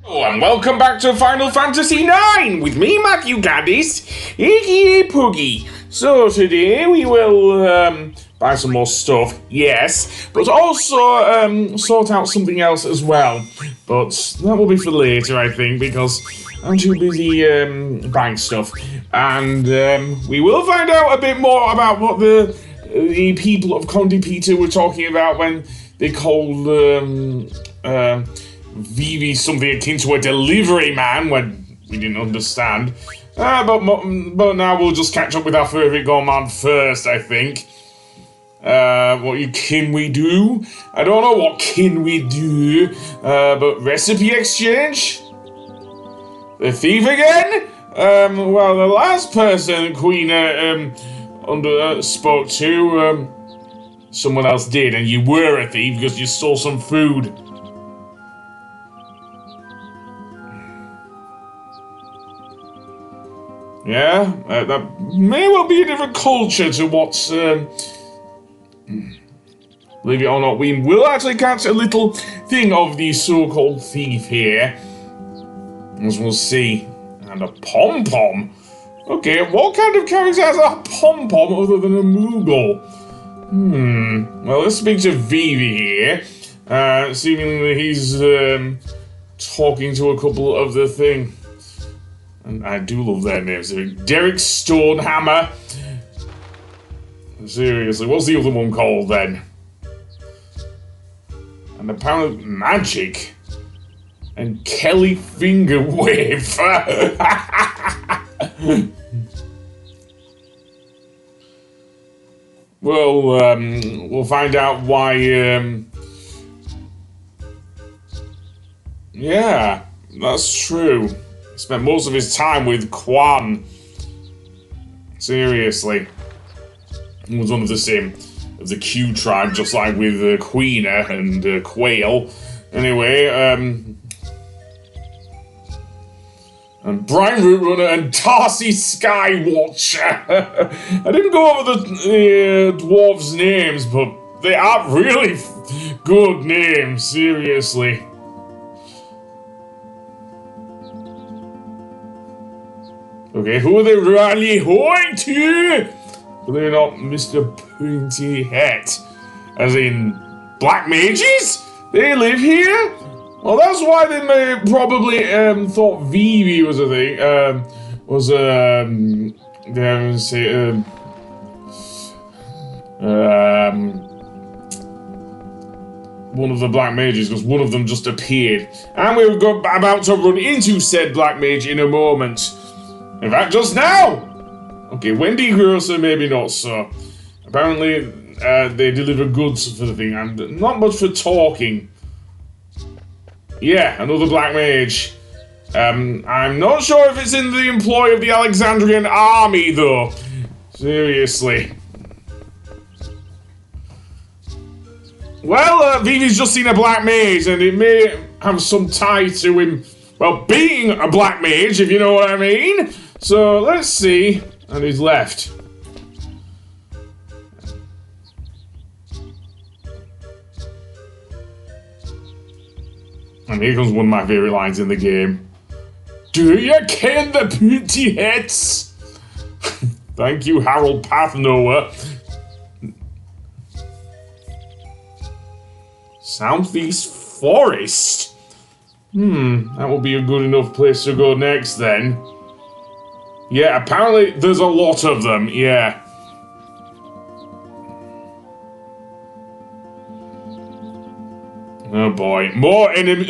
Oh, and welcome back to Final Fantasy IX with me, Matthew Gaddis, aka Puggy. So today we will buy some more stuff, yes, but also sort out something else as well. But that will be for later, I think, because I'm too busy buying stuff. And we will find out a bit more about what the people of Conde Petie were talking about when they called Vivi something akin to a delivery man when we didn't understand. But now we'll just catch up with our favourite gourmand first, I think. What can we do? I don't know what can we do, but recipe exchange? The thief again? Well, the last person Queen spoke to, someone else did, and you were a thief because you stole some food. Yeah, that may well be a different culture to what's, believe it or not, we will actually catch a little thing of the so-called thief here, as we'll see. And a pom-pom. Okay, what kind of character has a pom-pom other than a Moogle? Well, let's speak to Vivi here. Seemingly he's talking to a couple of the thing. And I do love their names. Derek Stonehammer. Seriously, what's the other one called then? And apparently magic. And Kelly Fingerwave. Well, we'll find out why, yeah, that's true. Spent most of his time with Quan. Seriously. He was one of the same, of the Q tribe, just like with Queena and Quail. Anyway, and Brian Rootrunner and Darcy Skywatcher. I didn't go over the dwarves' names, but they are really good names, seriously. Okay, who are they rally hoing to? Believe it or not, Mr. Pyntie Het. As in, black mages? They live here? Well, that's why they may probably thought Vivi was a thing. One of the black mages, because one of them just appeared. And we were about to run into said black mage in a moment. In fact, just now! Okay, Wendy Grosser, maybe not so. Apparently, they deliver goods for the thing, and not much for talking. Yeah, another black mage. I'm not sure if it's in the employ of the Alexandrian army, though. Seriously. Well, Vivi's just seen a black mage, and it may have some tie to him, well, being a black mage, if you know what I mean. So, let's see. And he's left. And here comes one of my favourite lines in the game. Do you ken the Pyntie Hets? Thank you, Harold Pathnoa. Sootheast Forest? That will be a good enough place to go next then. Yeah, apparently there's a lot of them, yeah. Oh boy, more enemy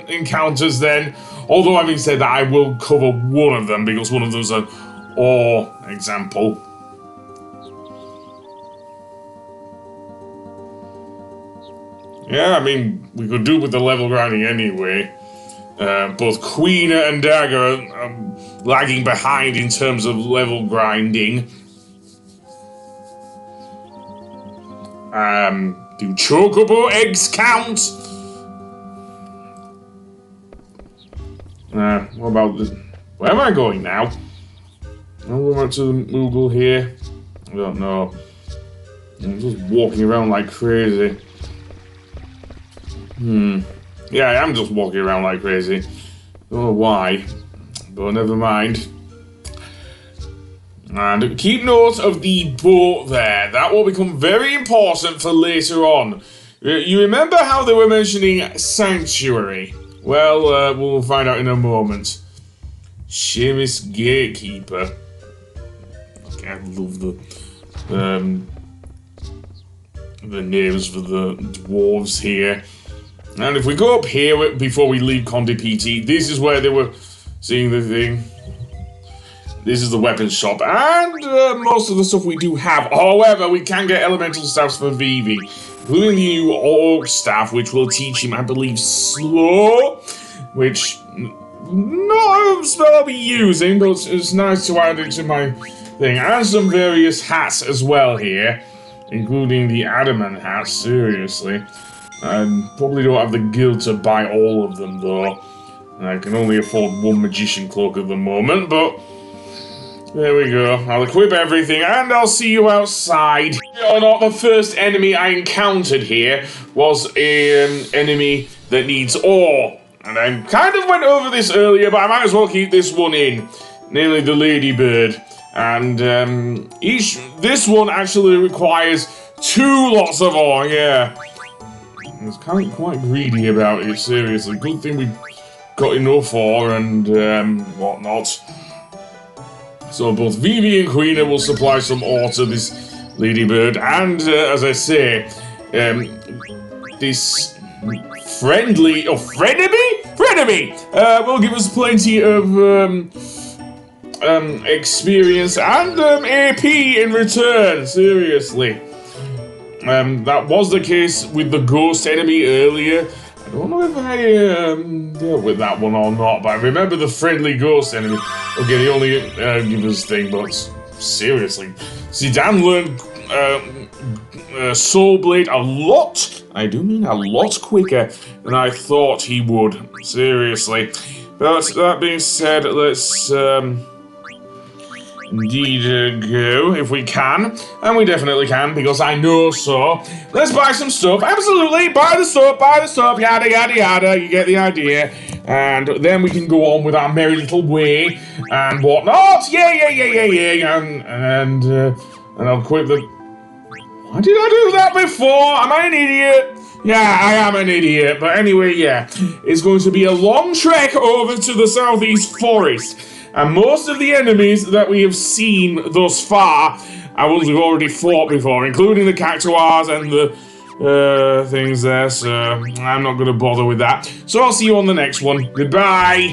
encounters then. Although having said that, I will cover one of them because one of them's an ore example. Yeah, I mean, we could do with the level grinding anyway. Both Queena and Dagger are lagging behind in terms of level grinding. Do chocobo eggs count? What about the... Where am I going now? I'm going to the Moogle here. I don't know. I'm just walking around like crazy. Yeah, I am just walking around like crazy. Don't know why, but never mind. And keep note of the boat there. That will become very important for later on. You remember how they were mentioning sanctuary? Well, we'll find out in a moment. Seamus Gatekeeper. Okay, I love the names for the dwarves here. And if we go up here before we leave Conde Petie, this is where they were seeing the thing. This is the weapons shop, and most of the stuff we do have. However, we can get elemental staffs for Vivi, including the new orc staff, which will teach him, I believe, slow, which not a spell I'll be using, but it's nice to add it to my thing. And some various hats as well here, including the adamant hat, seriously. I probably don't have the guild to buy all of them, though. I can only afford one magician cloak at the moment, but there we go. I'll equip everything, and I'll see you outside. Or not, the first enemy I encountered here was an enemy that needs ore. And I kind of went over this earlier, but I might as well keep this one in. Namely the ladybird. And this one actually requires 2 lots of ore, yeah. I was kind of quite greedy about it, seriously. Good thing we got enough ore and whatnot. So both Vivi and Queena will supply some ore to this ladybird, and as I say, this frenemy will give us plenty of experience and AP in return. Seriously. That was the case with the ghost enemy earlier. I don't know if I dealt with that one or not, but I remember the friendly ghost enemy. Okay, they only give us thing, but seriously. Zidane learned Soul Blade a lot, I do mean a lot quicker than I thought he would. Seriously. But that being said, let's indeed go, if we can. And we definitely can, because I know so. Let's buy some stuff. Absolutely, buy the stuff, yada, yada, yada. You get the idea. And then we can go on with our merry little way and whatnot. Yeah. And I'll equip the... Why did I do that before? Am I an idiot? Yeah, I am an idiot. But anyway, yeah. It's going to be a long trek over to the Sootheast Forest. And most of the enemies that we have seen thus far are ones we've already fought before, including the cactuars and the things there, so I'm not going to bother with that. So I'll see you on the next one. Goodbye!